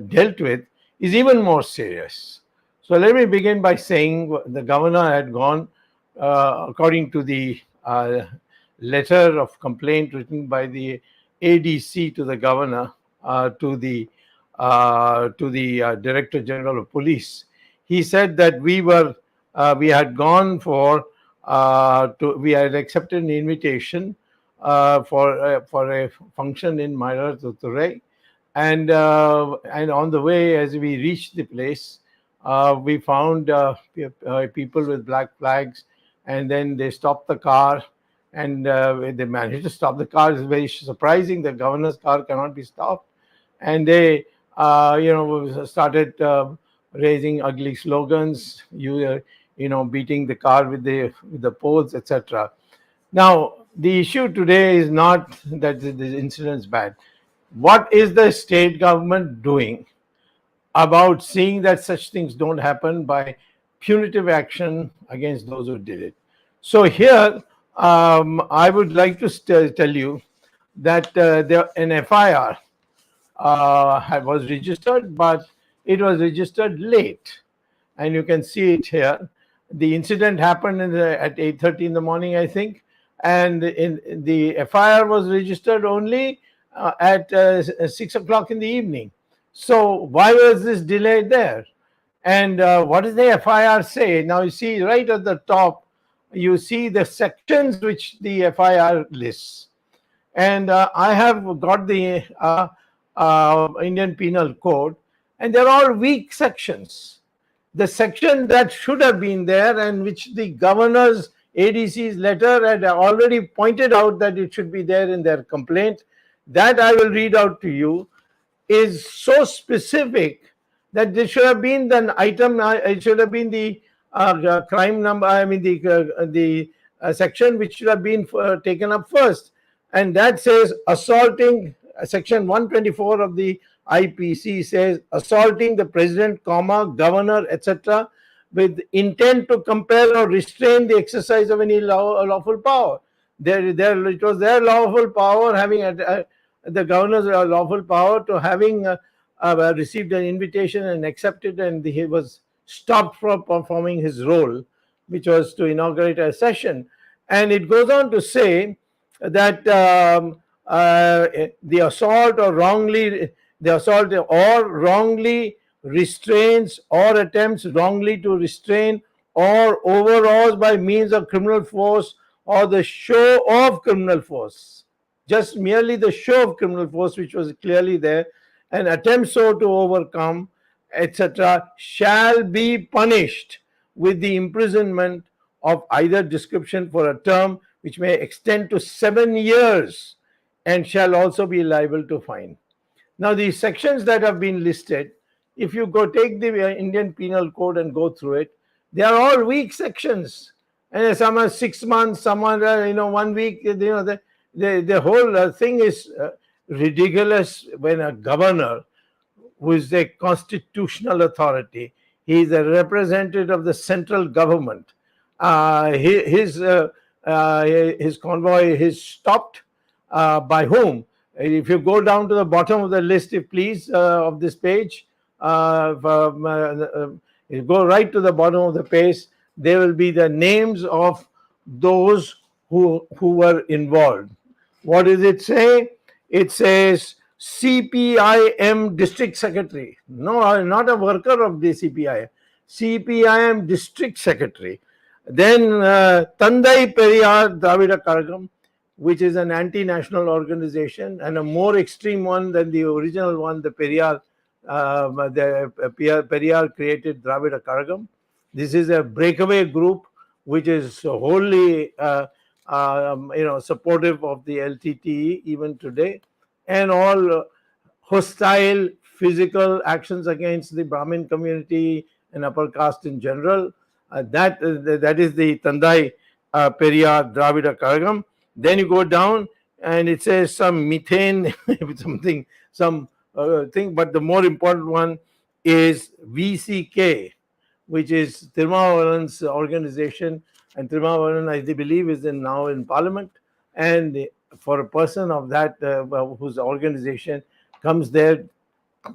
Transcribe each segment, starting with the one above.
dealt with is even more serious. So let me begin by saying the governor had gone, according to the letter of complaint written by the ADC to the governor, to the Director General of Police. He said that we had gone we had accepted an invitation for a function in Myilathurai, and on the way, as we reached the place, we found people with black flags, and then they stopped the car, and they managed to stop the car. It's very surprising. The governor's car cannot be stopped, and they started raising ugly slogans, beating the car with the poles, etc. Now, the issue today is not that the incident is bad. What is the state government doing about seeing that such things don't happen by punitive action against those who did it? So here, I would like to tell you that an FIR was registered, but it was registered late. And you can see it here. The incident happened at 8:30 in the morning, I think. And the FIR was registered only at 6 o'clock in the evening. So why was this delay there? And what does the FIR say? Now you see right at the top, you see the sections which the FIR lists. And I have got the Indian Penal Code, and they're all weak sections. The section that should have been there, and which the governor's ADC's letter had already pointed out that it should be there in their complaint, that I will read out to you, is so specific that there should have been an item, it should have been the crime number, the section which should have been taken up first. And that says assaulting, section 124 of the IPC says assaulting the president, governor, etc. with intent to compel or restrain the exercise of any lawful power. It was their lawful power, having the governor's lawful power to having received an invitation and accepted, and he was stopped from performing his role, which was to inaugurate a session. And it goes on to say that the assault or wrongly restrains or attempts wrongly to restrain or overawes by means of criminal force or the show of criminal force, just merely the show of criminal force, which was clearly there, and attempts so to overcome, etc., shall be punished with the imprisonment of either description for a term which may extend to 7 years, and shall also be liable to fine. Now, the sections that have been listed, if you go take the Indian Penal Code and go through it, they are all weak sections. And some are 6 months, some are 1 week. The whole thing is ridiculous when a governor, who is a constitutional authority, he is a representative of the central government. His convoy is stopped by whom? If you go down to the bottom of the list, if please, of this page, you go right to the bottom of the page, there will be the names of those who were involved. What does it say? It says CPIM District Secretary. No, not a worker of the CPIM. CPIM District Secretary. Then Tandai Periyar Dravida Kazhagam, which is an anti-national organization and a more extreme one than the original one, the Periyar created Dravida Kazhagam. This is a breakaway group which is wholly supportive of the LTTE even today, and all hostile physical actions against the Brahmin community and upper caste in general. That is the Tandai Periyar Dravida Kazhagam. Then you go down and it says some methane, some thing, but the more important one is VCK, which is Tirumavalan's organization, and Tirumavalan, I believe, is now in Parliament. And for a person of that, whose organization comes there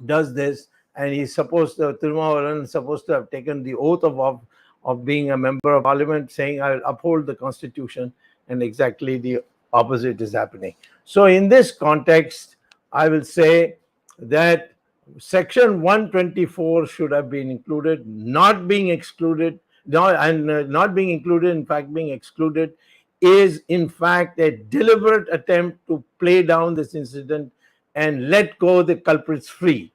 does this, and he's supposed to, Thirumavaran is supposed to have taken the oath of being a member of parliament, saying, I will uphold the constitution, and exactly the opposite is happening. So in this context, I will say that Section 124 should have been included, not being excluded, not being included, in fact, being excluded is in fact a deliberate attempt to play down this incident and let go the culprits free.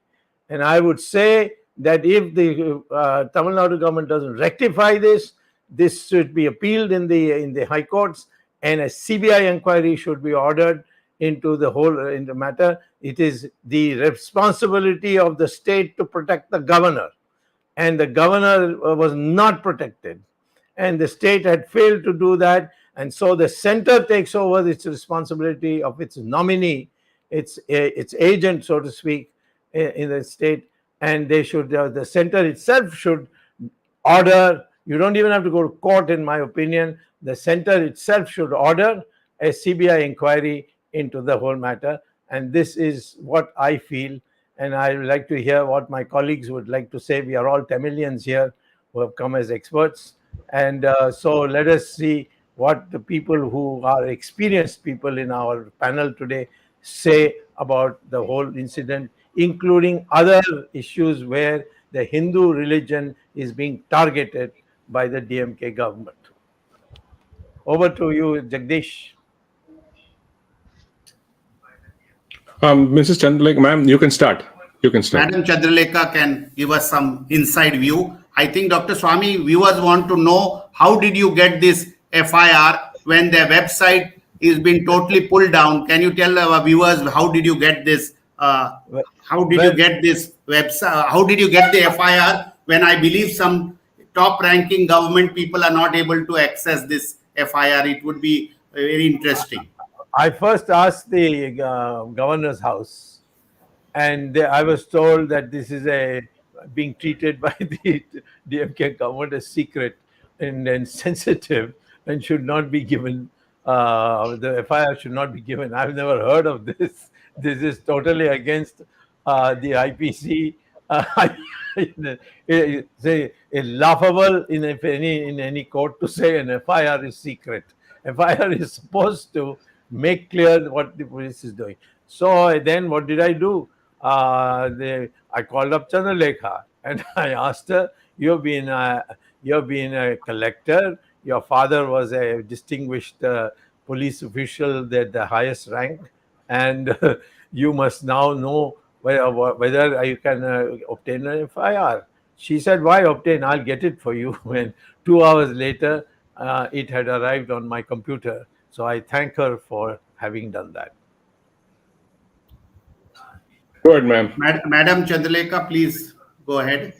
And I would say that if the Tamil Nadu government doesn't rectify this, this should be appealed in the high courts, and a CBI inquiry should be ordered into the matter. It is the responsibility of the state to protect the governor, and the governor was not protected, and the state had failed to do that, and so the center takes over its responsibility of its nominee, its agent, so to speak, in the state, and they should the center itself should order. You don't even have to go to court, in my opinion. The center itself should order a CBI inquiry into the whole matter, and this is what I feel, and I would like to hear what my colleagues would like to say. We are all Tamilians here who have come as experts, and so let us see what the people who are experienced people in our panel today say about the whole incident, including other issues where the Hindu religion is being targeted by the DMK government. Over to you, Jagdish. Mrs. Chandralekha, ma'am, you can start. You can start. Madam Chandralekha can give us some inside view. I think, Dr. Swamy, viewers want to know, how did you get this FIR when their website is been totally pulled down? Can you tell our viewers, how did you get this? How did you get this website? How did you get the FIR when I believe some top-ranking government people are not able to access this FIR? It would be very interesting. I first asked the governor's house, and I was told that this is being treated by the DMK government as secret and sensitive and should not be given. The FIR should not be given. I've never heard of this. This is totally against the IPC. It's laughable in any court to say an FIR is secret. FIR is supposed to make clear what the police is doing. So then what did I do? I called up Chandralekha and I asked her, you've been a collector. Your father was a distinguished police official at the highest rank, and you must now know whether you can obtain an FIR. She said, why obtain? I'll get it for you. When 2 hours later, it had arrived on my computer. So I thank her for having done that. Good, ma'am. Madam Chandralekha, please go ahead.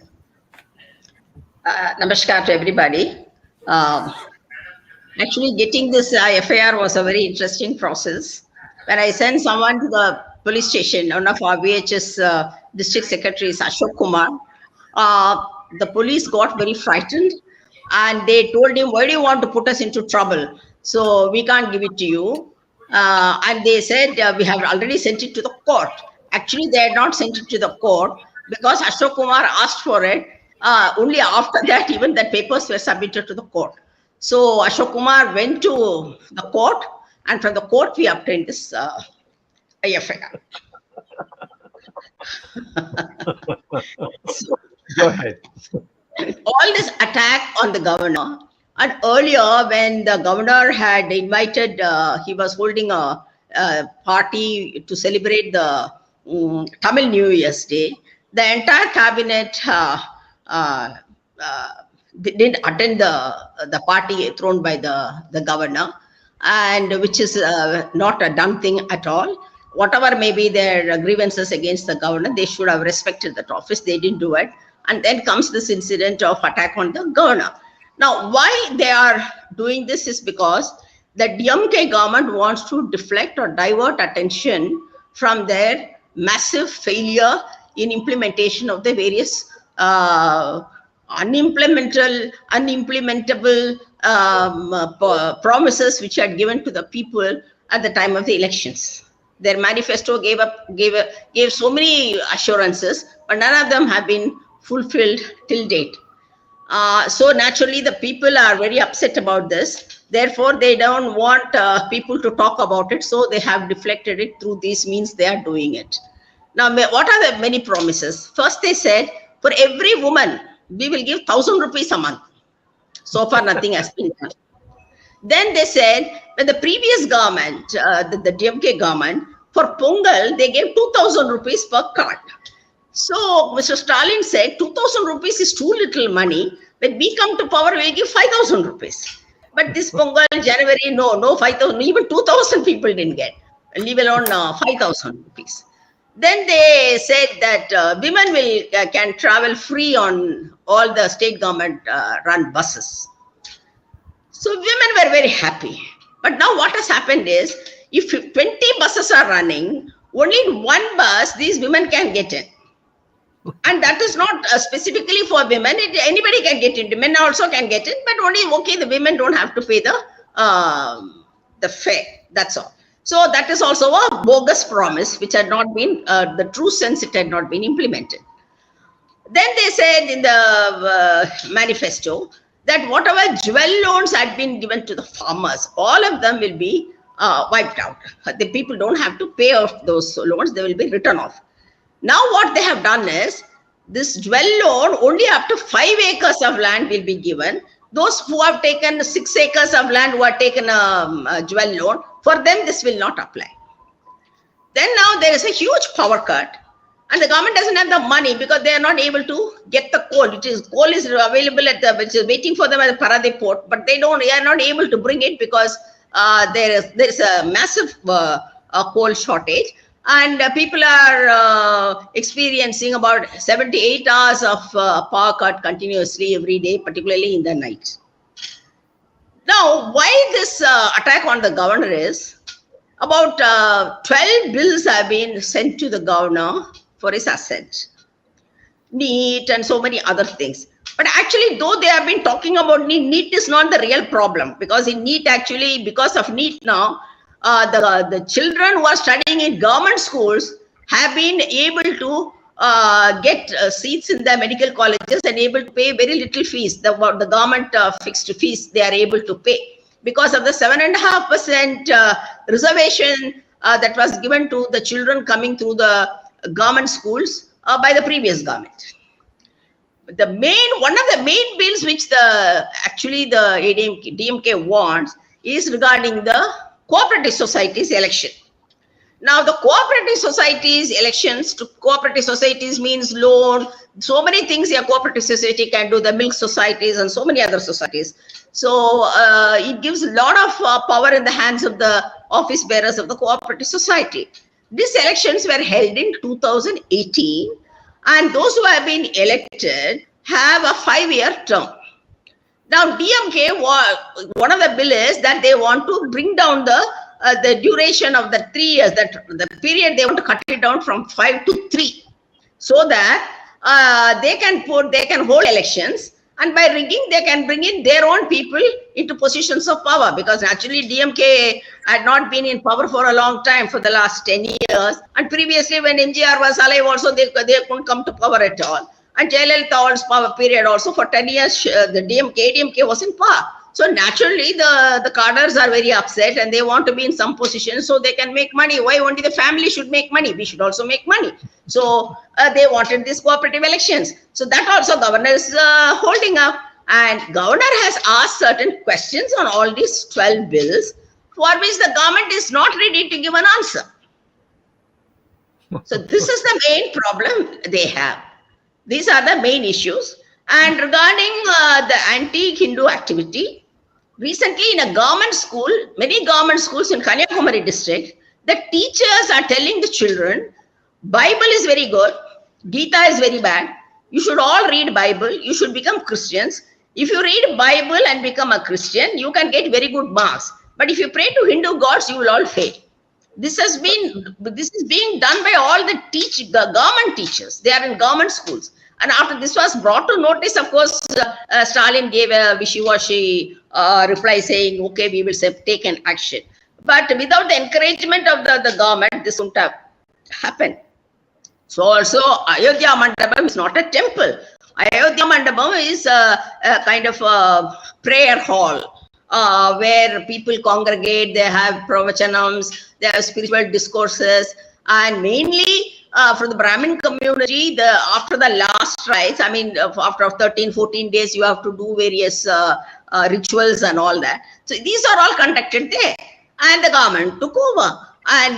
Namaskar to everybody. Actually, getting this FIR was a very interesting process. When I sent someone to the police station, one of our VHS district secretaries, Ashok Kumar, the police got very frightened and they told him, why do you want to put us into trouble? So we can't give it to you. And they said, we have already sent it to the court. Actually, they had not sent it to the court because Ashok Kumar asked for it. Only after that, even the papers were submitted to the court. So Ashok Kumar went to the court, and from the court we obtained this FIR. So, go ahead. All this attack on the governor, and earlier when the governor had invited, he was holding a party to celebrate the Tamil New Year's Day. The entire cabinet didn't attend the party thrown by the governor, and which is not a done thing at all. Whatever may be their grievances against the governor, they should have respected that office. They didn't do it. And then comes this incident of attack on the governor. Now, why they are doing this is because the DMK government wants to deflect or divert attention from their massive failure in implementation of the various unimplementable promises which are given to the people at the time of the elections. Their manifesto gave so many assurances, but none of them have been fulfilled till date. So naturally, the people are very upset about this. Therefore, they don't want people to talk about it. So they have deflected it through these means. They are doing it. Now, what are the many promises? First, they said, for every woman, we will give 1,000 rupees a month. So far, nothing has been done. Then they said, when the previous government, the DMK government, for Pongal, they gave 2,000 rupees per card. So Mr. Stalin said, 2,000 rupees is too little money. When we come to power, we'll give 5,000 rupees. But this Pongal, January, no 5,000, even 2,000 people didn't get, leave alone 5,000 rupees. Then they said that women can travel free on all the state government run buses. So women were very happy. But now what has happened is, if 20 buses are running, only in one bus, these women can get in. And that is not specifically for women. Anybody can get in. Men also can get in, but only, okay, the women don't have to pay the fare. That's all. So that is also a bogus promise, which had not been, the true sense, it had not been implemented. Then they said in the manifesto that whatever jewel loans had been given to the farmers, all of them will be wiped out. The people don't have to pay off those loans. They will be written off. Now what they have done is, this jewel loan, only up to 5 acres of land will be given. Those who have taken 6 acres of land, who have taken a jewel loan, for them this will not apply. Then now there is a huge power cut, and the government doesn't have the money because they are not able to get the coal. Coal is available which is waiting for them at the Paradip port, but they are not able to bring it because there is a massive coal shortage. And people are experiencing about 78 hours of power cut continuously every day, particularly in the night. Now, why this attack on the governor is, about 12 bills have been sent to the governor for his assent. NEET and so many other things. But actually, though they have been talking about NEET is not the real problem, because in NEET, actually, because of NEET now, the children who are studying in government schools have been able to get seats in the medical colleges and able to pay very little fees. The government fixed fees they are able to pay because of the 7.5% reservation that was given to the children coming through the government schools by the previous government. One of the main bills which the DMK wants is regarding the cooperative societies election. Now, the cooperative societies elections to cooperative societies means loan, so many things a cooperative society can do, the milk societies and so many other societies. So it gives a lot of power in the hands of the office bearers of the cooperative society. These elections were held in 2018, and those who have been elected have a 5-year term. Now, DMK, one of the bill is that they want to bring down the duration of the 3 years, that the period they want to cut it down from 5 to 3, so that they can hold elections, and by rigging they can bring in their own people into positions of power, because actually DMK had not been in power for a long time, for the last 10 years, and previously when MGR was alive also they couldn't come to power at all. And Jayalalitha's power period also for 10 years, the DMK was in power. So naturally, the cadres are very upset and they want to be in some position so they can make money. Why only the family should make money? We should also make money. So they wanted these cooperative elections. So that also governor is holding up. And governor has asked certain questions on all these 12 bills for which the government is not ready to give an answer. So this is the main problem they have. These are the main issues. And regarding the anti-Hindu activity, recently in a government school, many government schools in Kanyakumari district, the teachers are telling the children, Bible is very good, Gita is very bad. You should all read Bible. You should become Christians. If you read Bible and become a Christian, you can get very good marks. But if you pray to Hindu gods, you will all fail. This is being done by all the government teachers. They are in government schools. And after this was brought to notice, of course, Stalin gave a wishy-washy reply saying, okay, we will take an action. But without the encouragement of the government, this wouldn't have happened. So also, Ayodhya Mandapam is not a temple. Ayodhya Mandapam is a kind of a prayer hall where people congregate, they have pravachanams, they have spiritual discourses, and mainly for the Brahmin community, after the last rites, I mean, after 13, 14 days, you have to do various rituals and all that. So these are all conducted there. And the government took over. And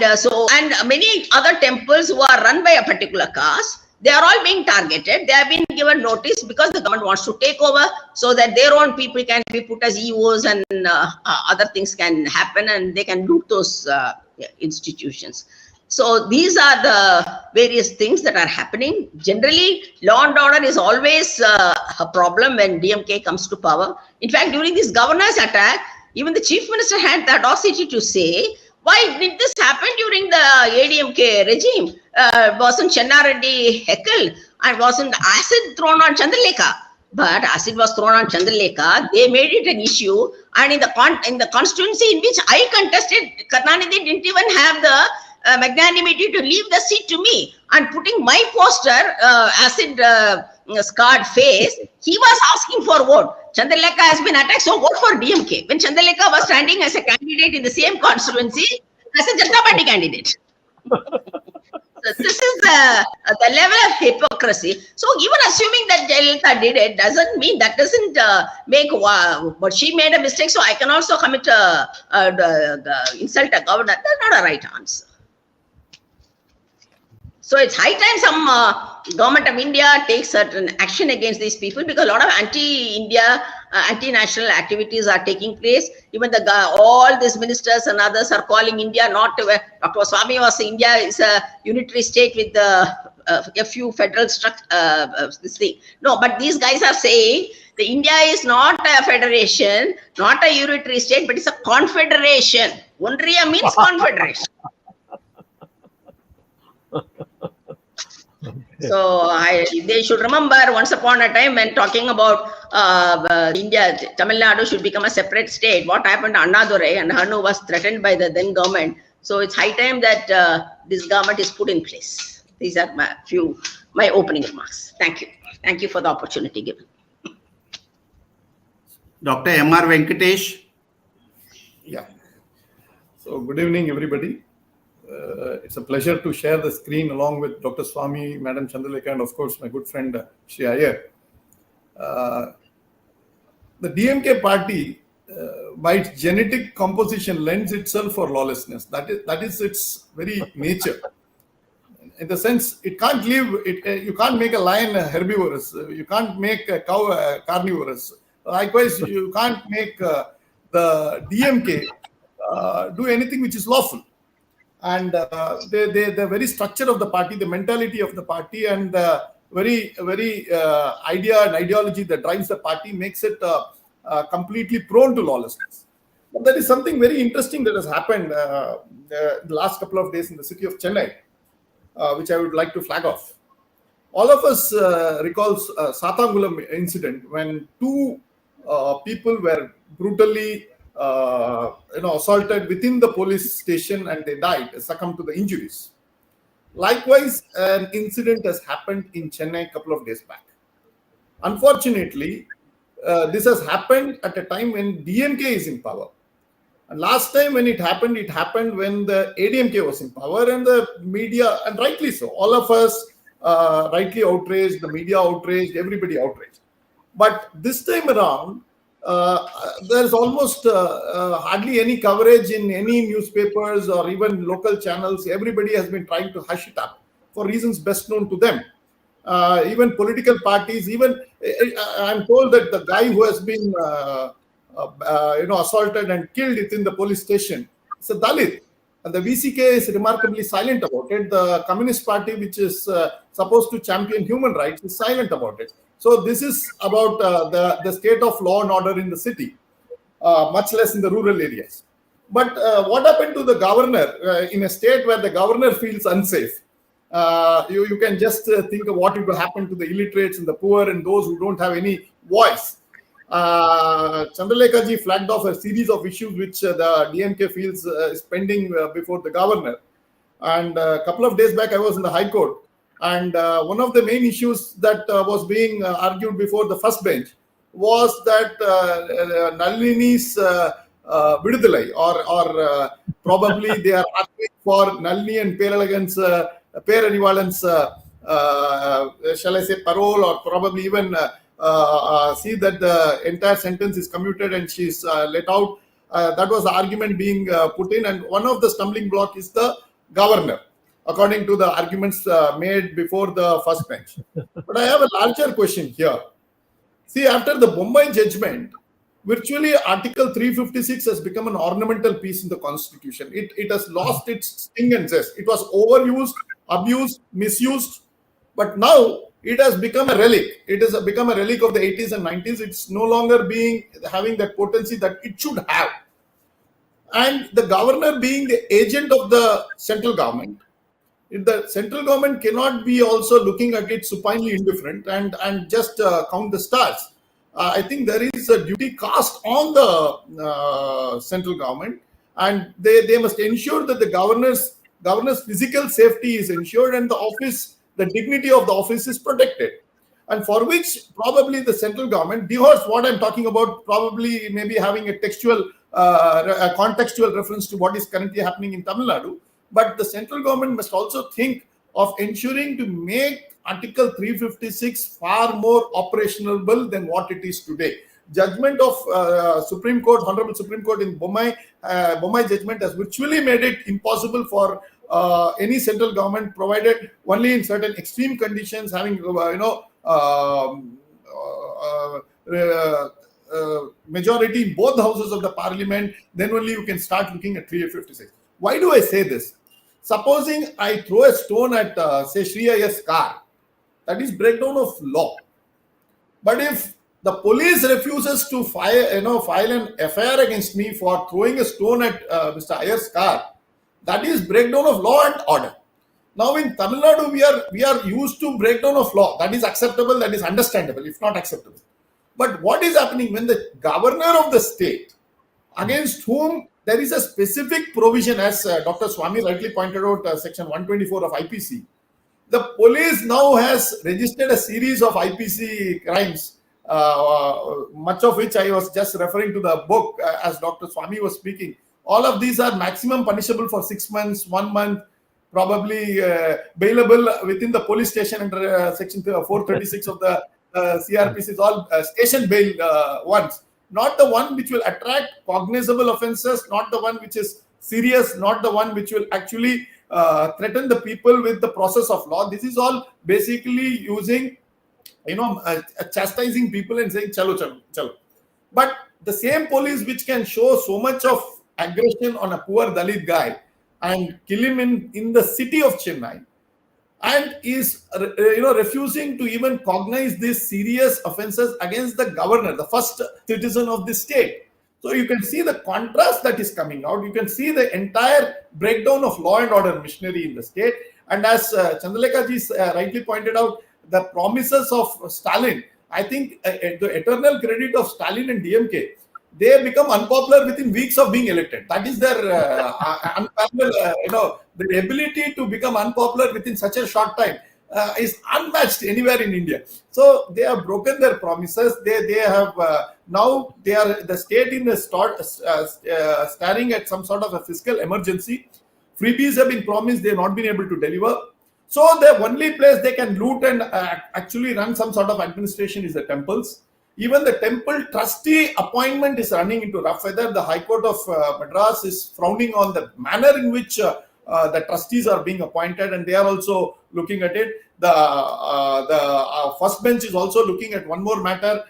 many other temples who are run by a particular caste, they are all being targeted. They have been given notice because the government wants to take over so that their own people can be put as EOs and other things can happen and they can loot those institutions. So these are the various things that are happening. Generally, law and order is always a problem when DMK comes to power. In fact, during this governor's attack, even the chief minister had the audacity to say, why did this happen during the ADMK regime? Wasn't Chenna Reddy heckled and wasn't acid thrown on Chandralekha? But acid was thrown on Chandralekha. They made it an issue. And in the constituency in which I contested, Karnanidhi didn't even have the magnanimity to leave the seat to me. And putting my poster, acid scarred face, he was asking for vote. Chandralekha has been attacked, so vote for DMK. When Chandralekha was standing as a candidate in the same constituency as a Janata Party candidate. So this is the level of hypocrisy. So even assuming that Jayalalitha did it doesn't mean that doesn't make but she made a mistake, so I can also commit insult a governor. That's not a right answer. So it's high time some government of India takes certain action against these people because a lot of anti-India, anti-national activities are taking place. Even all these ministers and others are calling India not. Dr. Swamy was saying India is a unitary state with a few federal this thing. No, but these guys are saying the India is not a federation, not a unitary state, but it's a confederation. Undriya means confederation. So they should remember once upon a time when talking about India, Tamil Nadu should become a separate state. What happened to Annadurai and Hanu was threatened by the then government. So it's high time that this government is put in place. These are my opening remarks. Thank you. Thank you for the opportunity given. Dr. M.R. Venkatesh. Yeah. So good evening, everybody. It's a pleasure to share the screen along with Dr. Swamy, Madam Chandralekha, and of course my good friend Sree Iyer. The DMK party, by its genetic composition, lends itself for lawlessness. That is its very nature. In the sense, it can't live. You can't make a lion herbivorous. You can't make a cow carnivorous. Likewise, you can't make the DMK do anything which is lawful. And the very structure of the party, the mentality of the party, and the very idea and ideology that drives the party makes it completely prone to lawlessness. But there is something very interesting that has happened the last couple of days in the city of Chennai, which I would like to flag off. All of us recall Sathangulam incident when two people were brutally assaulted within the police station and they died, succumbed to the injuries. Likewise, an incident has happened in Chennai a couple of days back. Unfortunately, this has happened at a time when DMK is in power. And last time when it happened when the ADMK was in power, and the media, and rightly so, all of us rightly outraged, the media outraged, everybody outraged. But this time around, there's almost hardly any coverage in any newspapers or even local channels. Everybody has been trying to hush it up for reasons best known to them. Even political parties, I'm told that the guy who has been assaulted and killed within the police station is a Dalit. And the 𝗣𝚂𝘀𝗃 is remarkably silent about it. The Communist Party, which is supposed to champion human rights, is silent about it. So this is about the state of law and order in the city, much less in the rural areas. But what happened to the governor in a state where the governor feels unsafe? You can just think of what will happen to the illiterates and the poor and those who don't have any voice. Chandralekha ji flagged off a series of issues which the DMK feels is pending before the governor. And a couple of days back, I was in the High Court. And one of the main issues that was being argued before the first bench was that Nalini's vidudalai, or probably they are asking for Nalini and Peralagan's Perarivalan's shall I say parole, or probably even see that the entire sentence is commuted and she's let out. That was the argument being put in, and one of the stumbling block is the governor, according to the arguments made before the first bench. But I have a larger question here. See, after the Bombay judgment, virtually Article 356 has become an ornamental piece in the Constitution. It has lost its sting and zest. It was overused, abused, misused, but now it has become a relic. It has become a relic of the 80s and 90s. It's no longer having that potency that it should have. And the governor being the agent of the central government, the central government cannot be also looking at it supinely indifferent and just count the stars. I think there is a duty cast on the central government, and they must ensure that the governor's physical safety is ensured and the dignity of the office is protected. And for which probably the central government, Dehors, what I'm talking about, probably maybe having a contextual reference to what is currently happening in Tamil Nadu. But the central government must also think of ensuring to make Article 356 far more operationable than what it is today. Judgment of Supreme Court, Honorable Supreme Court in Bombay judgment has virtually made it impossible for any central government, provided only in certain extreme conditions, having majority in both houses of the parliament, then only you can start looking at 356. Why do I say this? Supposing I throw a stone at, say, Sree Iyer's car, that is breakdown of law. But if the police refuses to file an FIR against me for throwing a stone at Mr. Iyer's car, that is breakdown of law and order. Now in Tamil Nadu, we are used to breakdown of law. That is acceptable, that is understandable, if not acceptable. But what is happening when the governor of the state, against whom there is a specific provision, as Dr. Swamy rightly pointed out, section 124 of IPC, the police now has registered a series of IPC crimes, much of which I was just referring to the book as Dr. Swamy was speaking. All of these are maximum punishable for 6 months, 1 month, probably bailable within the police station under section 436 of the CRPC. Is all station bail ones. Not the one which will attract cognizable offences, not the one which is serious, not the one which will actually threaten the people with the process of law. This is all basically using, chastising people and saying, chalo, chalo, chalo. But the same police which can show so much of aggression on a poor Dalit guy and kill him in the city of Chennai, and is refusing to even cognize these serious offences against the governor, the first citizen of the state. So you can see the contrast that is coming out. You can see the entire breakdown of law and order machinery in the state. And as Chandralekha ji rightly pointed out, the promises of Stalin, I think the eternal credit of Stalin and DMK, they become unpopular within weeks of being elected. That is their the ability to become unpopular within such a short time is unmatched anywhere in India. So they have broken their promises. They have now the state in the staring at some sort of a fiscal emergency. Freebies have been promised. They have not been able to deliver. So the only place they can loot and actually run some sort of administration is the temples. Even the temple trustee appointment is running into rough weather. The High Court of Madras is frowning on the manner in which the trustees are being appointed, and they are also looking at it. The first bench is also looking at one more matter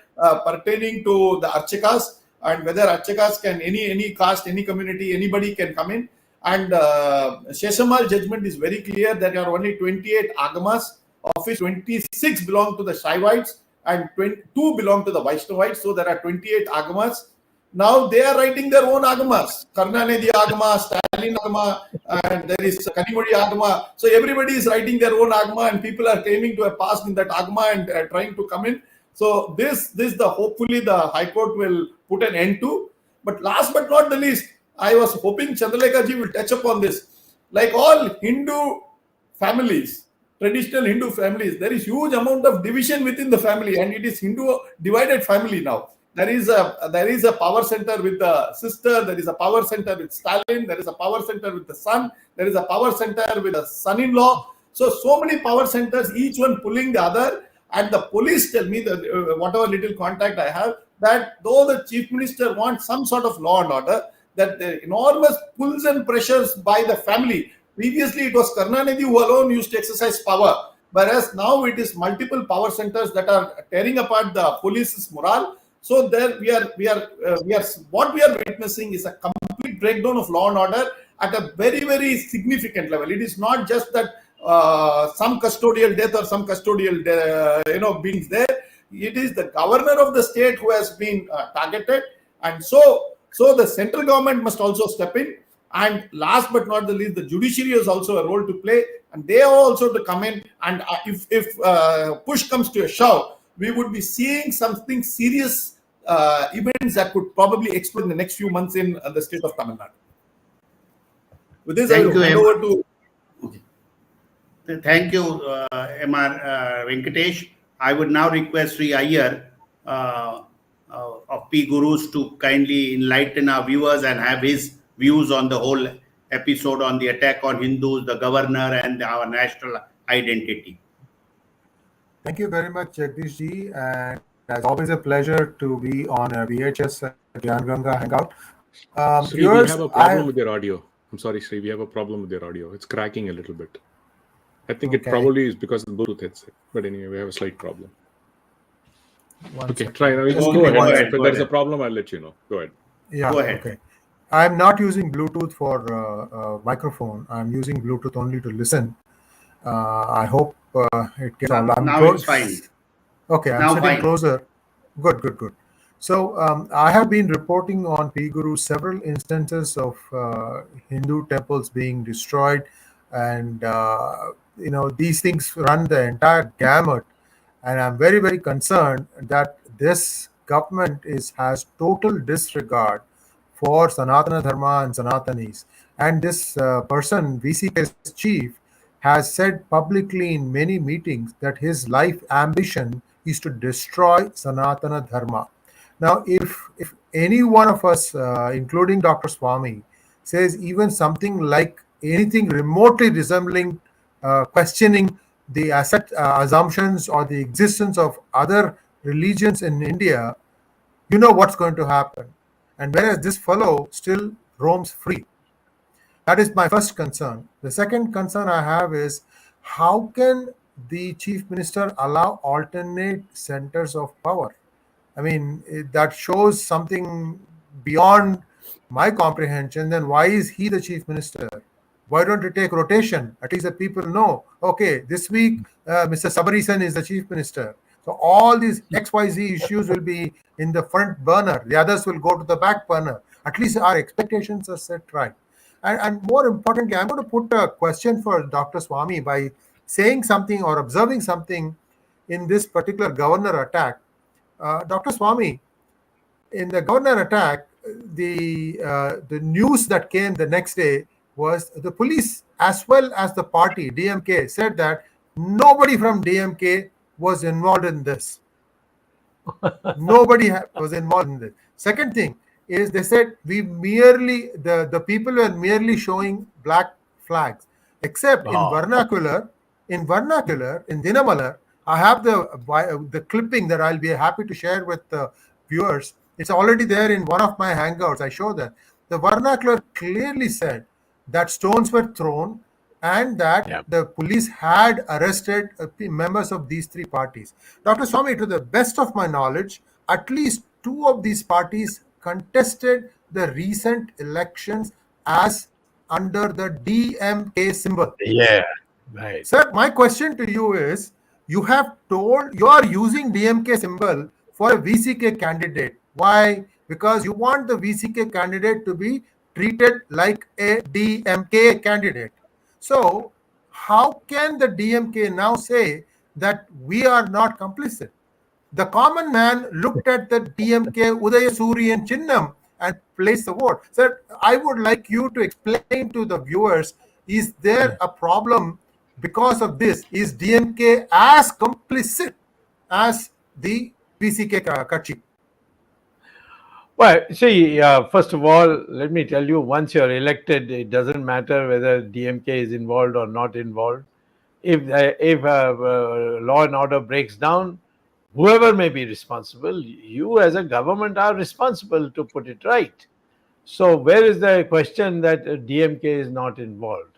pertaining to the Archakas, and whether Archakas can, any caste, any community, anybody can come in. And Sheshamal judgment is very clear that there are only 28 Agamas, of which 26 belong to the Shaivites and 22 belong to the Vaishnavites. So there are 28 Agamas. Now they are writing their own Agamas. Karnanidhi Agama, Stalin Agama, and there is Kanimudi Agama. So everybody is writing their own Agama, and people are claiming to have passed in that Agama and trying to come in. So hopefully the High Court will put an end to. But last but not the least, I was hoping Chandralekha ji will touch upon this. Like all Hindu families, traditional Hindu families, there is huge amount of division within the family, and it is Hindu divided family now. There is a power center with the sister, there is a power center with Stalin, there is a power center with the son, there is a power center with the son-in-law. So many power centers, each one pulling the other. And the police tell me that whatever little contact I have, that though the chief minister wants some sort of law and order, that the enormous pulls and pressures by the family. Previously, it was Karunanidhi who alone used to exercise power, whereas now it is multiple power centers that are tearing apart the police's morale. So there what we are witnessing is a complete breakdown of law and order at a very, very significant level. It is not just that some custodial death or some custodial beings there. It is the governor of the state who has been targeted, and so the central government must also step in. And last but not the least, the judiciary has also a role to play, and they are also to come in. And if push comes to a shove, we would be seeing something serious events that could probably explode in the next few months in the state of Tamil Nadu. With this, I will hand over to. Thank you, Mr. Venkatesh. I would now request Sree Iyer of PGurus to kindly enlighten our viewers and have his views on the whole episode on the attack on Hindus, the governor, and our national identity. Thank you very much, Jagdish ji. And it's always a pleasure to be on a VHS Gyan Ganga Hangout. Sree, we have a problem with your audio. I'm sorry, Sree, we have a problem with your audio. It's cracking a little bit. I think it probably is because of the Bluetooth headset. But anyway, we have a slight problem. Try now. Go ahead. If there's a problem, I'll let you know. Go ahead. Yeah, go ahead. Okay. I'm not using Bluetooth for microphone. I'm using Bluetooth only to listen. I hope it gets on. Now it's fine. Okay, I'm sitting closer. Good. So I have been reporting on PGurus several instances of Hindu temples being destroyed, and these things run the entire gamut. And I'm very, very concerned that this government has total disregard for Sanatana Dharma and Sanatanis. And this person, 𝗣𝚂𝘀𝗀𝘀's chief, has said publicly in many meetings that his life ambition is to destroy Sanatana Dharma. Now, if any one of us, including Dr. Swamy, says even something like anything remotely resembling questioning the assumptions or the existence of other religions in India, you know what's going to happen. And whereas this fellow still roams free. That is my first concern. The second concern I have is, how can the chief minister allow alternate centers of power? I mean, that shows something beyond my comprehension. Then why is he the chief minister? Why don't you take rotation? At least the people know, okay, this week, Mr. Subramanian is the chief minister. So all these XYZ issues will be in the front burner. The others will go to the back burner. At least our expectations are set right. And more importantly, I'm going to put a question for Dr. Swamy by saying something or observing something in this particular governor attack. Dr. Swamy, in the governor attack, the news that came the next day was the police as well as the party, DMK, said that nobody from DMK was involved in this. Nobody was involved in this. Second thing is, they said the people were merely showing black flags, except in vernacular, in Dinamalar. I have the clipping that I'll be happy to share with the viewers. It's already there in one of my hangouts. I show that. The vernacular clearly said that stones were thrown and that the police had arrested members of these three parties. Dr. Swamy, to the best of my knowledge, at least two of these parties contested the recent elections as under the DMK symbol. Yeah, right. Sir, my question to you is, you are using DMK symbol for a 𝗣𝚂𝘀𝗀𝘀 candidate. Why? Because you want the 𝗣𝚂𝘀𝘀 candidate to be treated like a DMK candidate. So how can the DMK now say that we are not complicit? the common man looked at the DMK 𝗣𝘂𝘀𝘀𝘀𝘀 Chinnam and placed the vote. Sir, I would like you to explain to the viewers, is there a problem because of this? Is DMK as complicit as the 𝗣𝗂𝘀𝘀𝘀𝘁? Well, see, first of all, let me tell you, once you're elected, it doesn't matter whether DMK is involved or not involved. If law and order breaks down, whoever may be responsible, you as a government are responsible to put it right. So where is the question that DMK is not involved?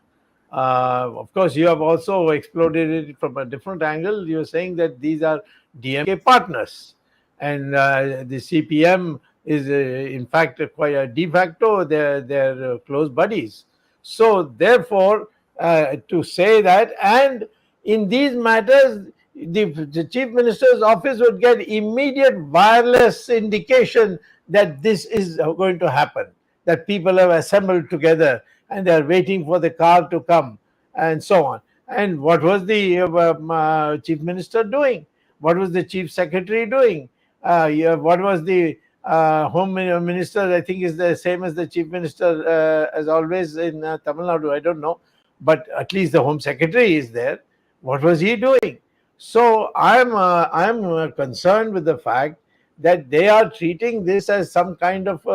Of course, you have also exploded it from a different angle. You're saying that these are DMK partners, and the CPM is in fact quite a de facto they're close buddies. So therefore, to say that, and in these matters, the Chief Minister's office would get immediate wireless indication that this is going to happen, that people have assembled together and they are waiting for the car to come and so on. And what was the Chief Minister doing? What was the Chief Secretary doing? What was the Home Minister, I think, is the same as the Chief Minister as always in Tamil Nadu, I don't know, but at least the Home Secretary is there. What was he doing? So I'm concerned with the fact that they are treating this as some kind of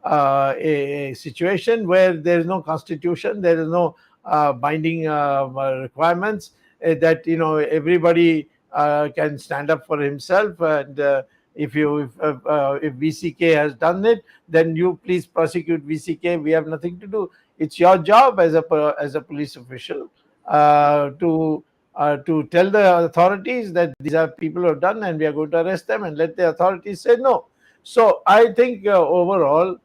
a situation where there is no constitution, there is no binding requirements, that everybody can stand up for himself, and if 𝗣𝗂𝘀𝘀𝘀 has done it, then you please prosecute 𝗣𝗂𝘀𝘀𝘀. We have nothing to do. It's your job as a police official to tell the authorities that these are people who have done and we are going to arrest them, and let the authorities say no. So I think overall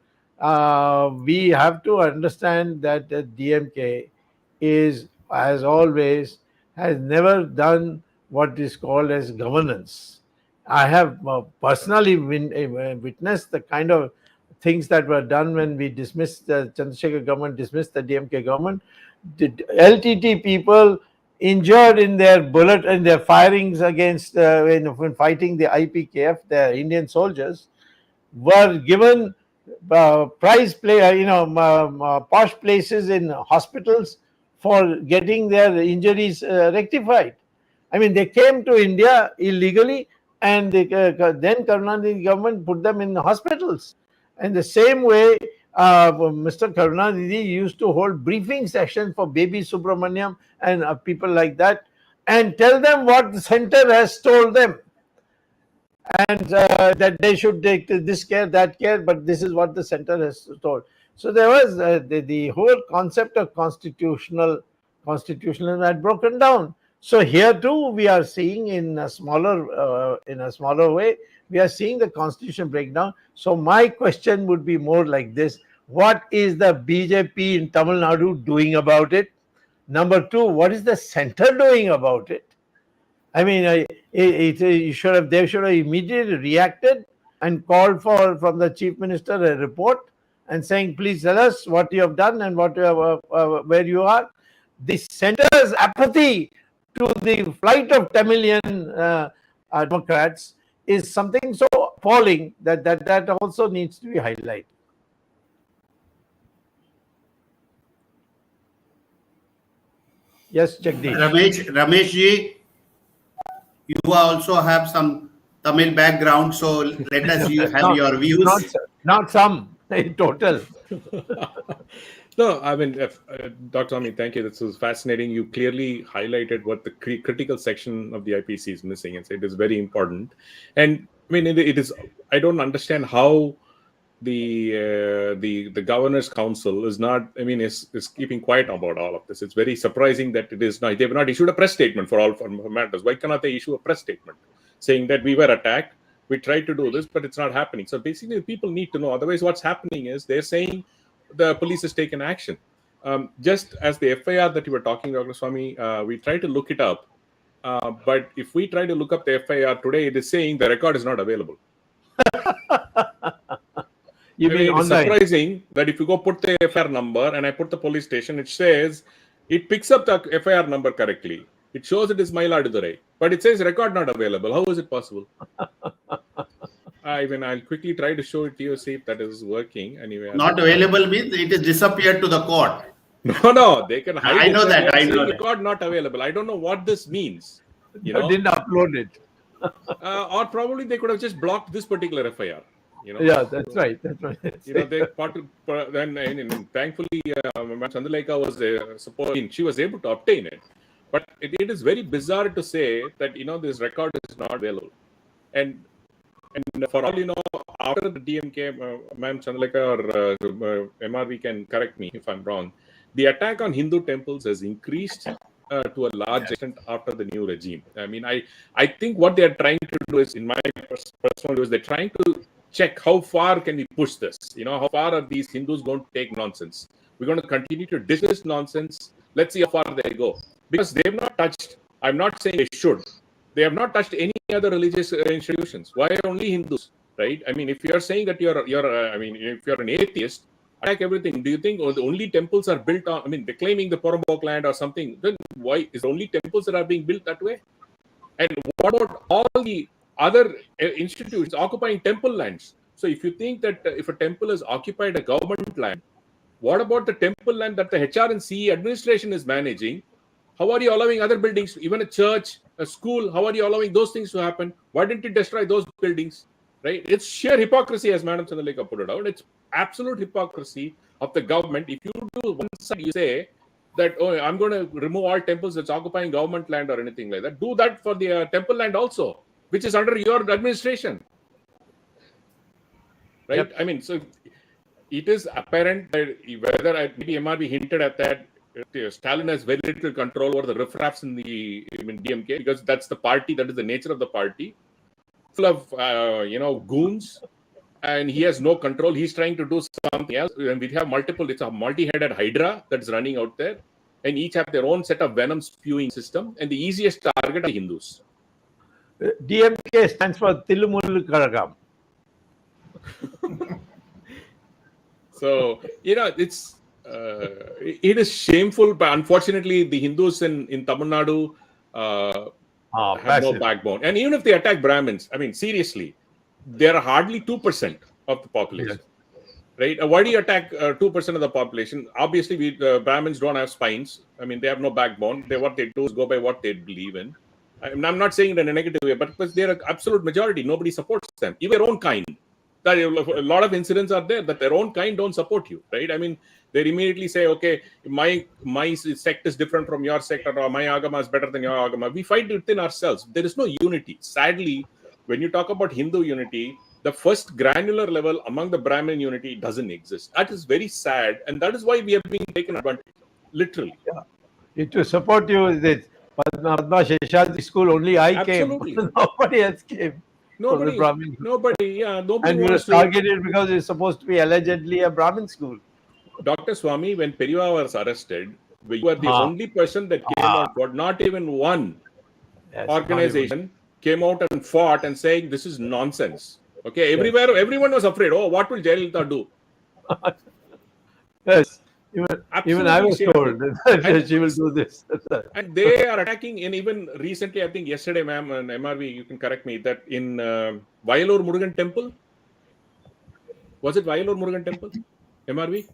we have to understand that the DMK is, as always, has never done what is called as governance. I have personally witnessed the kind of things that were done when we dismissed the Chandralekha government, dismissed the DMK government. The LTT people injured in their firings against when fighting the IPKF, the Indian soldiers, were given posh places in hospitals for getting their injuries rectified. I mean, they came to India illegally, and then Karunanidhi government put them in hospitals. And the same way, Mr. Karunanidhi used to hold briefing sessions for baby Subramanian and people like that, and tell them what the center has told them, and that they should take this care, that care, but this is what the center has told. So there was the whole concept of constitutionalism had broken down. So here too, we are seeing in a smaller way, we are seeing the constitution breakdown. So my question would be more like this: what is the BJP in Tamil Nadu doing about it? Number two, what is the center doing about it? I mean, they should have immediately reacted and called from the Chief Minister a report and saying, please tell us what you have done and what you have, where you are. The center's apathy to the flight of Tamilian Democrats is something so appalling that also needs to be highlighted. Yes, Jagdish. Ramesh ji, you also have some Tamil background, so let us have your views. Not some, total. No, I mean, Dr. Swamy, thank you. This was fascinating. You clearly highlighted what the critical section of the IPC is missing, and it is very important. And I mean, it is. I don't understand how the Governor's Council is not. I mean, is keeping quiet about all of this. It's very surprising that it is not. They have not issued a press statement for matters. Why cannot they issue a press statement saying that we were attacked, we tried to do this, but it's not happening? So basically, people need to know. Otherwise, what's happening is they're saying the police has taken action. Just as the FIR that you were talking, Dr. Swamy, we try to look it up. But if we try to look up the FIR today, it is saying the record is not available. It's surprising that if you go put the FIR number and I put the police station, it says it picks up the FIR number correctly. It shows it is Mayiladurai, but it says record not available. How is it possible? I'll quickly try to show it to you, see if that is working. Anyway, Not available means it is disappeared to the court. No, they can hide. I know it. that. They are I know saying that. record not available. I don't know what this means. You You know, didn't upload it. or probably they could have just blocked this particular FIR. You know. Yeah, that's right. That's right. You know, then thankfully, Chandralekha was she was able to obtain it. But it is very bizarre to say that, you know, this record is not available. And for all you know, after the DMK, Ma'am Chandralekha or MRV can correct me if I'm wrong, the attack on Hindu temples has increased to a large extent after the new regime. I mean, I think what they are trying to do is, in my personal view, is they're trying to check how far can we push this. You know, how far are these Hindus going to take nonsense? We're going to continue to dismiss nonsense. Let's see how far they go. Because they have not touched, I'm not saying they should, they have not touched any other religious institutions. Why only Hindus, right? I mean, if you're saying that if you're an atheist, attack everything. Do you think the only temples are built on, they're claiming the Porambok land or something, then why is the only temples that are being built that way? And what about all the other institutions occupying temple lands? So if you think that if a temple has occupied a government land, what about the temple land that the HR and CE administration is managing? How are you allowing other buildings, even a church, a school, how are you allowing those things to happen? Why didn't you destroy those buildings? Right? It's sheer hypocrisy, as Madam Chandralekha put it out. It's absolute hypocrisy of the government. If you do one side, you say that, oh, I'm going to remove all temples that's occupying government land or anything like that. Do that for the temple land also, which is under your administration. Right? Yep. I mean, so it is apparent that whether maybe MRV hinted at that, Stalin has very little control over the riffraffs in the DMK, because that's the party, that is the nature of the party, full of goons, and he has no control. He's trying to do something else, and we have multiple. It's a multi-headed hydra that's running out there, and each have their own set of venom spewing system, and the easiest target are Hindus. DMK stands for Thillumullu Karagam. So it's. It is shameful, but unfortunately, the Hindus in Tamil Nadu have no backbone. And even if they attack Brahmins, seriously, they are hardly 2% of the population. Yes. Right? Why do you attack 2% of the population? Obviously, Brahmins don't have spines. They have no backbone. What they do is go by what they believe in. I'm not saying it in a negative way, but because they're an absolute majority, nobody supports them. Even their own kind. That a lot of incidents are there that their own kind don't support you, right? They immediately say, okay, my sect is different from your sect, or my agama is better than your agama. We fight within ourselves. There is no unity. Sadly, when you talk about Hindu unity, the first granular level among the Brahmin unity doesn't exist. That is very sad, and that is why we have been taken advantage, literally. Yeah. To support you is this Padma Sheshaji school, only I Absolutely. came. Nobody else came. Nobody, and we were targeted because it's supposed to be allegedly a Brahmin school. Dr. Swamy, when Periva was arrested, you were the only person that came out, but not even one organization came out and fought and saying this is nonsense. Okay, everywhere, everyone was afraid. Oh, what will Jayalalitha do? Yes. Even I was told that she will do this. And they are attacking, and even recently, I think yesterday, ma'am, and MRV, you can correct me, that in Vayalur Murugan Temple, was it Vayalur Murugan Temple? MRV?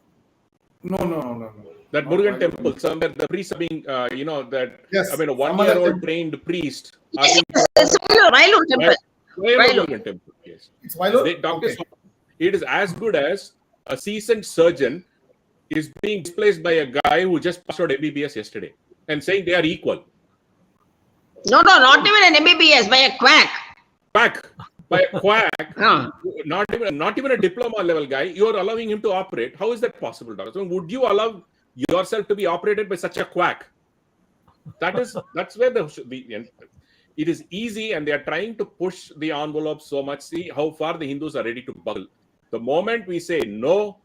No. That Murugan Temple, somewhere the priests are being, a 1-year-old trained priest. It's Vayalur Temple. Murugan Temple, yes. It's Vayalur? It is as good as a seasoned surgeon is being displaced by a guy who just passed out MBBS yesterday and saying they are equal. No, not even an MBBS, by a quack. By a quack. Not even a diploma level guy. You are allowing him to operate. How is that possible, Doctor? So would you allow yourself to be operated by such a quack? That's where it is easy, and they are trying to push the envelope so much. See how far the Hindus are ready to buckle. The moment we say no,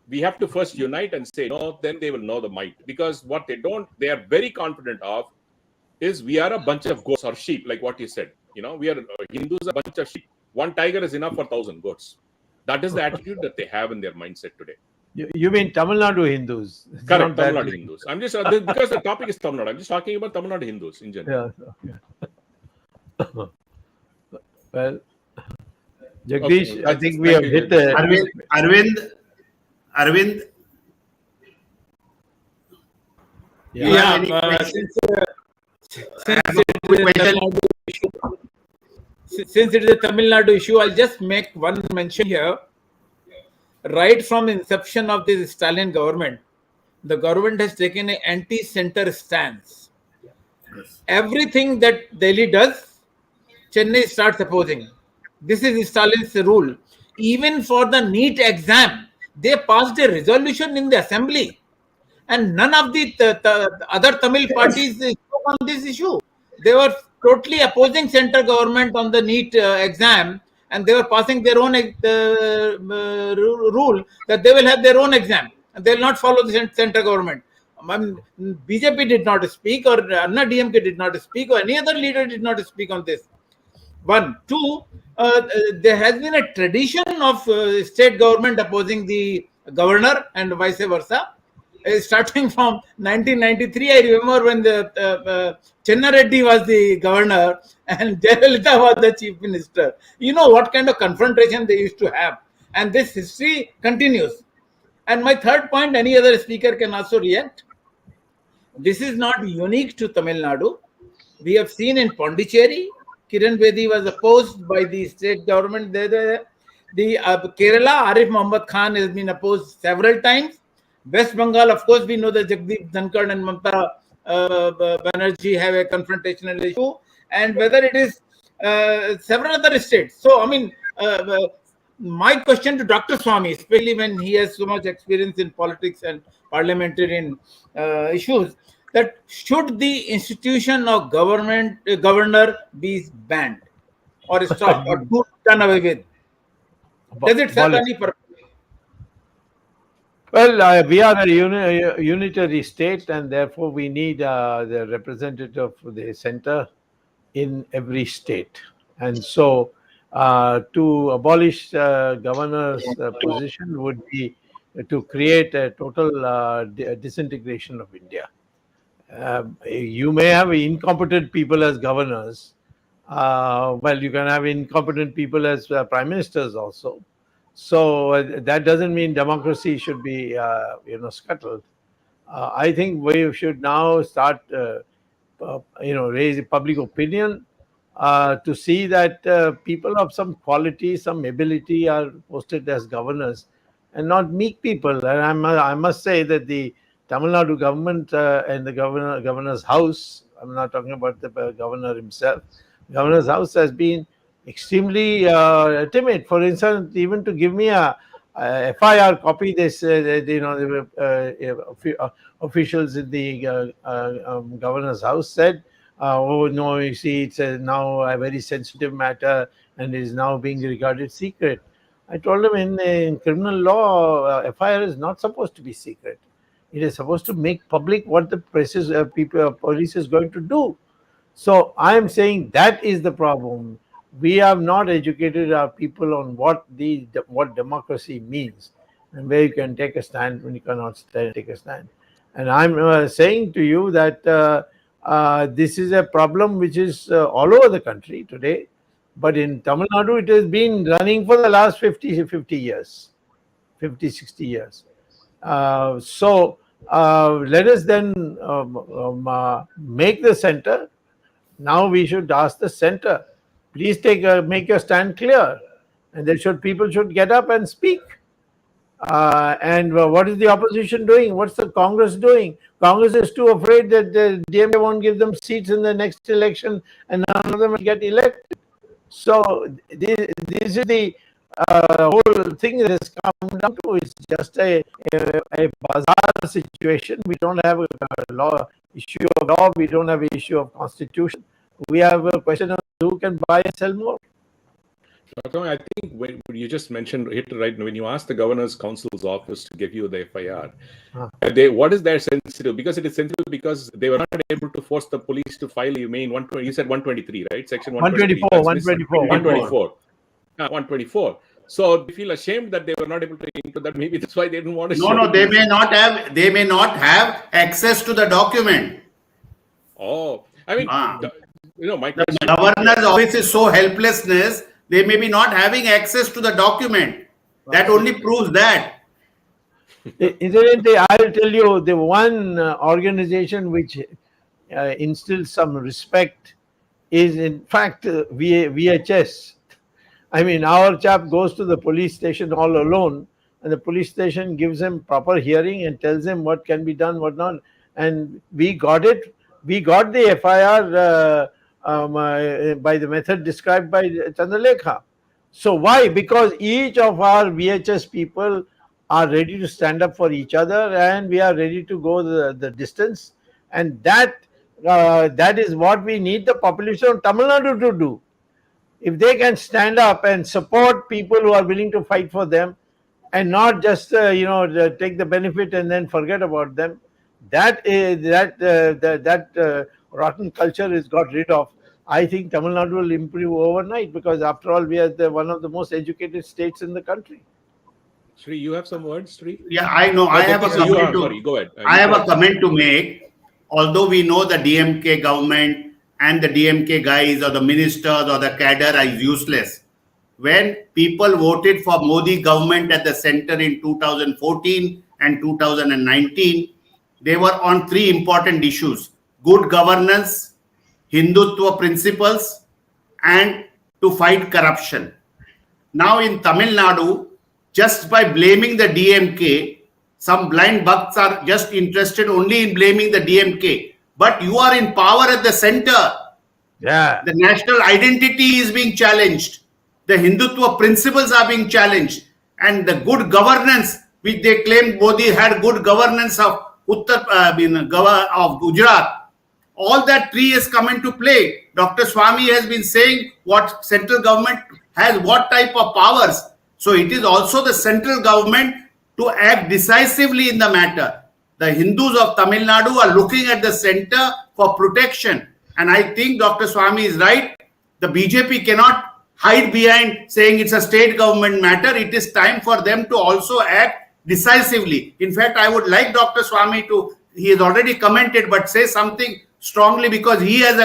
we have to first unite and say no, then they will know the might. Because what they are very confident of is we are a bunch of goats or sheep, like what you said. We are Hindus, a bunch of sheep. One tiger is enough for 1,000 goats. That is the attitude that they have in their mindset today. You mean Tamil Nadu Hindus? It's Correct, not that Tamil Nadu big. Hindus. I'm just because the topic is Tamil Nadu. I'm just talking about Tamil Nadu Hindus in general. Yeah. Well, Jagdish, Okay, I think we have hit the. Arvind. Yeah, since it is a Tamil Nadu issue, I'll just make one mention here. Right from inception of this Stalin government, the government has taken an anti-center stance. Everything that Delhi does, Chennai starts opposing. This is Stalin's rule. Even for the NEET exam, they passed a resolution in the assembly, and none of the other Tamil parties spoke on this issue. They were totally opposing central government on the NEET exam, and they were passing their own rule that they will have their own exam and they will not follow the central government. BJP did not speak, or Anna DMK did not speak, or any other leader did not speak on this. One. Two, there has been a tradition of state government opposing the governor and vice versa. Starting from 1993, I remember when the Chenna Reddy was the governor and Jayalalitha was the chief minister. You know what kind of confrontation they used to have. And this history continues. And my third point, any other speaker can also react. This is not unique to Tamil Nadu. We have seen in Pondicherry, Kiran Bedi was opposed by the state government. The Kerala, Arif Muhammad Khan has been opposed several times. West Bengal, of course, we know that Jagdeep Dhankar and Mamata Banerjee have a confrontational issue, and whether it is several other states. So, I mean, my question to Dr. Swamy, especially when he has so much experience in politics and parliamentarian issues, that should the institution of governor be banned or stopped or done away with? Does it serve any purpose? Well, we are a unitary state, and therefore we need the representative of the center in every state. And so to abolish governor's position would be to create a total disintegration of India. You may have incompetent people as governors. Well, you can have incompetent people as prime ministers also. So that doesn't mean democracy should be, scuttled. I think we should now start, raise public opinion to see that people of some quality, some ability are posted as governors, and not meek people. And I must say that the Tamil Nadu government and the governor's house, I'm not talking about the governor himself, governor's house has been extremely timid. For instance, even to give me a FIR copy, they said, officials in the governor's house said, oh no, you see, it's now a very sensitive matter and is now being regarded secret. I told them in criminal law, FIR is not supposed to be secret. It is supposed to make public what the police is going to do. So I am saying that is the problem. We have not educated our people on what democracy means and where you can take a stand when you cannot take a stand. And I'm saying to you that this is a problem which is all over the country today. But in Tamil Nadu, it has been running for the last 50 years, 50, 60 years. So let us then make the center. Now we should ask the center, please make your stand clear, and people should get up and speak. And what is the opposition doing? What's the Congress doing? Congress is too afraid that the DMK won't give them seats in the next election, and none of them will get elected. So this is the whole thing that has come down to. It's just a bizarre situation. We don't have a issue of law. We don't have an issue of constitution. We have a question of who can buy and sell more. I think when you just mentioned it right when you asked the governor's council's office to give you the FIR, what is their sensitive? Because it is sensitive because they were not able to force the police to file. You mean 120? You said 123, right? Section 124. 124. 124. So they feel ashamed that they were not able to include that. Maybe that's why they didn't want to. No, they may not have. They may not have access to the document. Oh, I mean, my The question. governor's office is so helplessness. They may be not having access to the document. That only proves that. Incidentally, I'll tell you the one organization which instills some respect is in fact VHS. I mean, our chap goes to the police station all alone, and the police station gives him proper hearing and tells him what can be done, what not. And we got it. We got the FIR by the method described by Chandralekha. So why? Because each of our VHS people are ready to stand up for each other, and we are ready to go the distance. And that is what we need the population of Tamil Nadu to do. If they can stand up and support people who are willing to fight for them, and not just take the benefit and then forget about them, that rotten culture is got rid of. I think Tamil Nadu will improve overnight, because after all, we are one of the most educated states in the country. Sree, you have some words, Sree? Yeah, I know. I have a comment to. Go ahead. I have a comment to make. Although we know the DMK government and the DMK guys or the ministers or the cadre are useless, when people voted for Modi government at the center in 2014 and 2019, they were on three important issues: good governance, Hindutva principles, and to fight corruption. Now in Tamil Nadu, just by blaming the DMK, some blind bucks are just interested only in blaming the DMK. But you are in power at the center. Yeah. The national identity is being challenged. The Hindutva principles are being challenged. And the good governance, which they claimed Modi had good governance of Gujarat, all that three has come into play. Dr. Swamy has been saying what central government has, what type of powers. So it is also the central government to act decisively in the matter. The Hindus of Tamil Nadu are looking at the center for protection. And I think Dr. Swamy is right. The BJP cannot hide behind saying it's a state government matter. It is time for them to also act decisively. In fact, I would like Dr. Swamy to, he has already commented, but say something strongly, because he as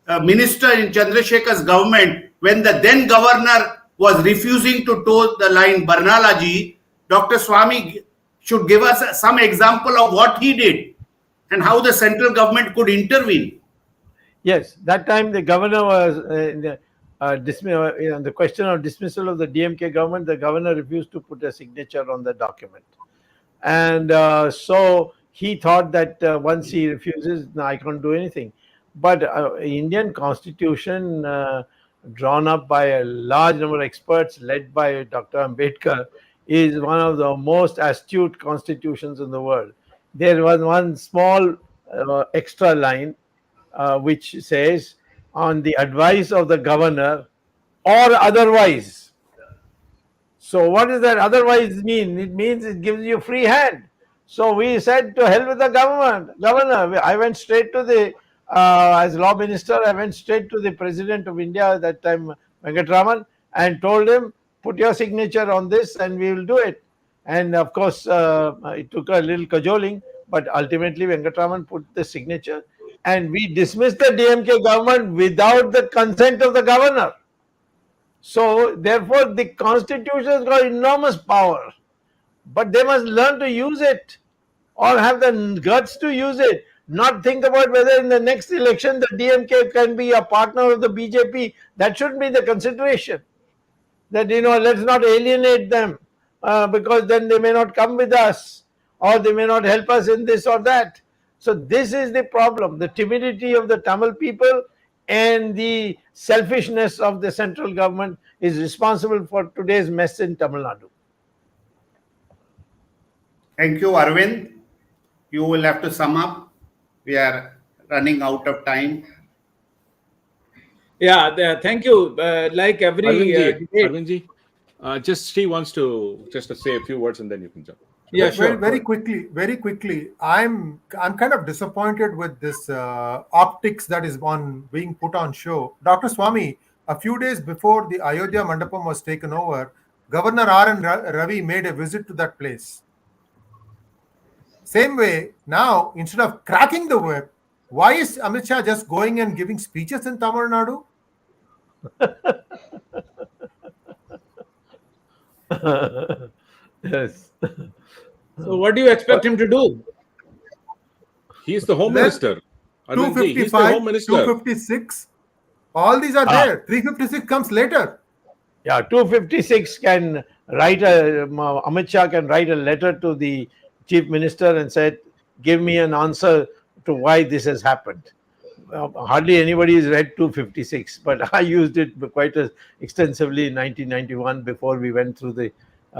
a minister in Chandralekha's government, when the then governor was refusing to toe the line, Barnalaji, Dr. Swamy should give us some example of what he did and how the central government could intervene. Yes, that time the governor was the question of dismissal of the DMK government. The governor refused to put a signature on the document, and so he thought that once he refuses, no, I can't do anything. But Indian Constitution, drawn up by a large number of experts led by Dr. Ambedkar, is one of the most astute constitutions in the world. There was one small extra line which says, on the advice of the governor or otherwise. So what does that otherwise mean? It means it gives you free hand. So we said, to hell with the governor. I went straight to the, as law minister, I went straight to the president of India at that time, Venkataraman, and told him, put your signature on this and we will do it. And of course, it took a little cajoling, but ultimately Venkataraman put the signature, and we dismissed the DMK government without the consent of the governor. So therefore, the constitution has got enormous power, but they must learn to use it, or have the guts to use it. Not think about whether in the next election the DMK can be a partner of the BJP. That shouldn't be the consideration. That, let's not alienate them because then they may not come with us, or they may not help us in this or that. So this is the problem, the timidity of the Tamil people and the selfishness of the central government is responsible for today's mess in Tamil Nadu. Thank you, Arvind. You will have to sum up. We are running out of time. Yeah, thank you. Like every Arvindji, just Sree wants to say a few words and then you can jump. Yeah, sure. Very quickly. I'm kind of disappointed with this optics that is being put on show. Dr. Swamy, a few days before the Ayodhya Mandapam was taken over, Governor R.N. Ravi made a visit to that place. Same way, now, instead of cracking the whip, why is Amit Shah just going and giving speeches in Tamil Nadu? Yes. So what do you expect him to do? He is the Home Minister. Arvindji, he's the 255, Home Minister. 256, all these are there. 356 comes later. Yeah, 256 can write Amit Shah can write a letter to the Chief Minister and said, give me an answer to why this has happened. Hardly anybody has read 256, but I used it quite extensively in 1991 before we went through the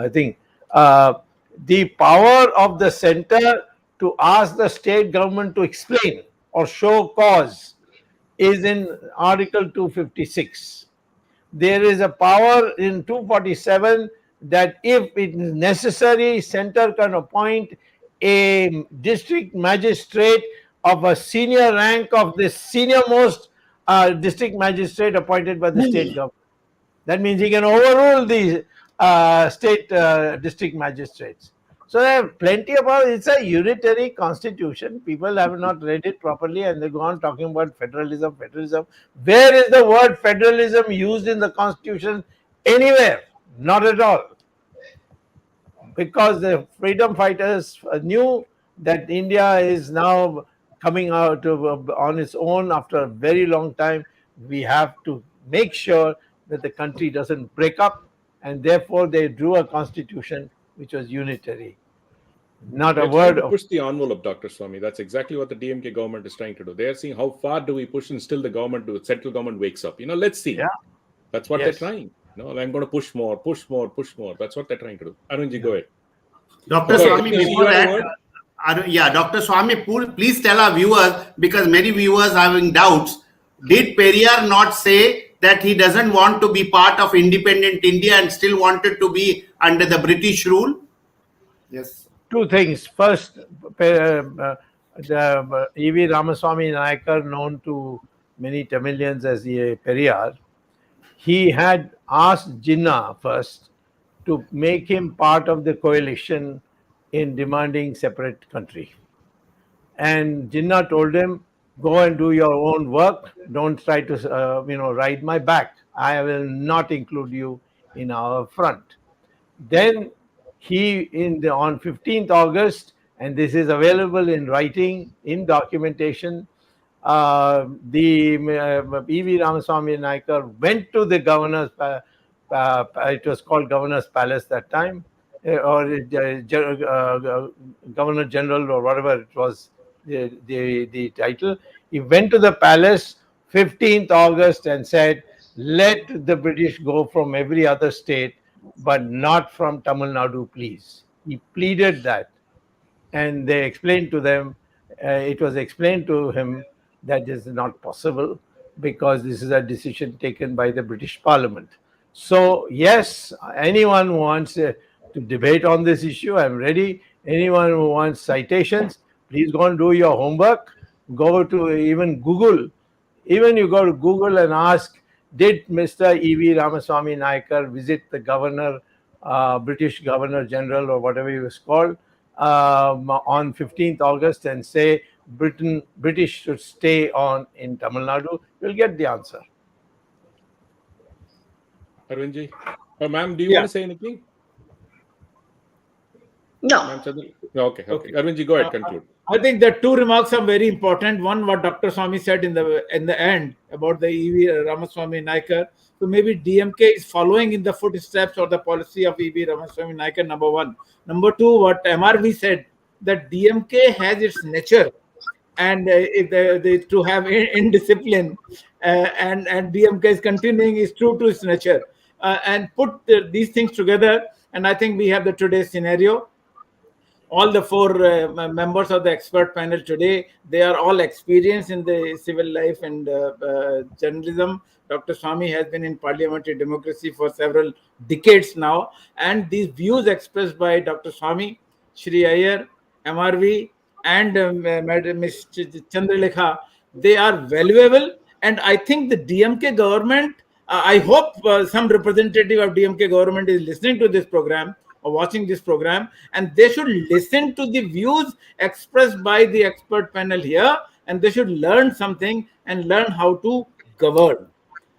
thing. The power of the center to ask the state government to explain or show cause is in Article 256. There is a power in 247 that if it is necessary, center can appoint a district magistrate of a senior rank of the senior most district magistrate appointed by the state government. That means he can overrule the state district magistrates. So there are plenty about it's a unitary constitution. People have not read it properly and they go on talking about federalism. Where is the word federalism used in the constitution? Anywhere? Not at all. Because the freedom fighters knew that India is now coming out on its own after a very long time. We have to make sure that the country doesn't break up, and therefore they drew a constitution which was unitary. Not a word of... Push the envelope, Dr. Swamy. That's exactly what the DMK government is trying to do. They are seeing how far do we push and still the central government wakes up. Let's see. Yeah. That's what they're trying. I'm going to push more. That's what they're trying to do. Arunji, go ahead. Dr. Swamy, before that, Dr. Swamy, please tell our viewers, because many viewers are having doubts. Did Periyar not say that he doesn't want to be part of independent India and still wanted to be under the British rule? Yes. Two things. First, the E.V. Ramaswamy Nayakar, known to many Tamilians as the Periyar, he had asked Jinnah first to make him part of the coalition in demanding separate country. And Jinnah told him, go and do your own work. Don't try to, ride my back. I will not include you in our front. Then he, on 15th August, and this is available in writing, in documentation, the E.V. Ramaswamy Nayakar went to the governor's, it was called Governor's Palace that time, or Governor General or whatever it was, the title. He went to the palace 15th August and said, let the British go from every other state, but not from Tamil Nadu, please. He pleaded that. And they explained to them, it was explained to him that this is not possible because this is a decision taken by the British Parliament. So, yes, anyone who wants to debate on this issue, I'm ready. Anyone who wants citations, please go and do your homework. Go to even Google. Even you go to Google and ask, did Mr. E.V. Ramaswamy Nayakar visit the governor, British Governor General or whatever he was called, on 15th August and say British should stay on in Tamil Nadu? You'll get the answer. Arvindji. Ma'am, do you want to say anything? No. Okay. Arvindji, go ahead, conclude. I think the two remarks are very important. One, what Dr. Swamy said in the end about the E.V. Ramaswamy Nayakar. So maybe DMK is following in the footsteps or the policy of E.V. Ramaswamy Nayakar, number one. Number two, what MRV said, that DMK has its nature and to have indiscipline and DMK is continuing is true to its nature. And put these things together, and I think we have the today's scenario. All the four members of the expert panel today, they are all experienced in the civil life and journalism. Dr. Swamy has been in parliamentary democracy for several decades now. And these views expressed by Dr. Swamy, Sree Iyer, MRV, and Ms. Chandralekha, they are valuable. And I think the DMK government I hope some representative of DMK government is listening to this program or watching this program, and they should listen to the views expressed by the expert panel here, and they should learn something and learn how to govern.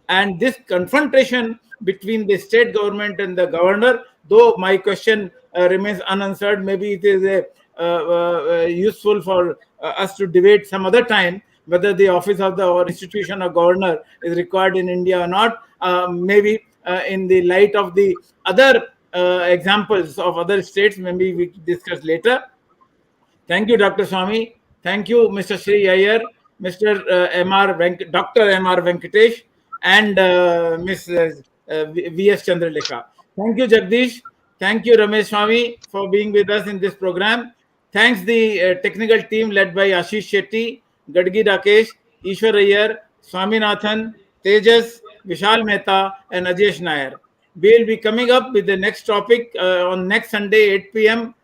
And this confrontation between the state government and the governor, though my question remains unanswered, maybe it is useful for us to debate some other time whether the office of the or institution of governor is required in India or not. Maybe in the light of the other examples of other states, maybe we discuss later. Thank you, Dr. Swamy. Thank you, Mr. Sree Iyer, Mr. Dr. M.R. Venkatesh, and Ms. V.S. Chandralekha. Thank you, Jagdish. Thank you, Ramesh Swamy, for being with us in this program. Thanks the technical team led by Ashish Shetty, Gadgi Rakesh, Ishwar Iyer, Swaminathan, Tejas, Vishal Mehta, and Ajesh Nair. We will be coming up with the next topic on next Sunday, 8 p.m.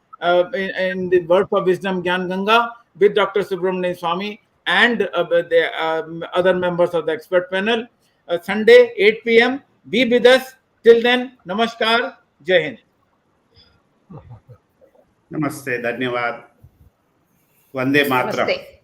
In the Word for Wisdom Gyan Ganga with Dr. Subramanian Swamy and the other members of the expert panel. Sunday, 8 p.m. Be with us. Till then, Namaskar, Jai Hind. Namaste, Dhanyavad. Vande Mataram. Namaste.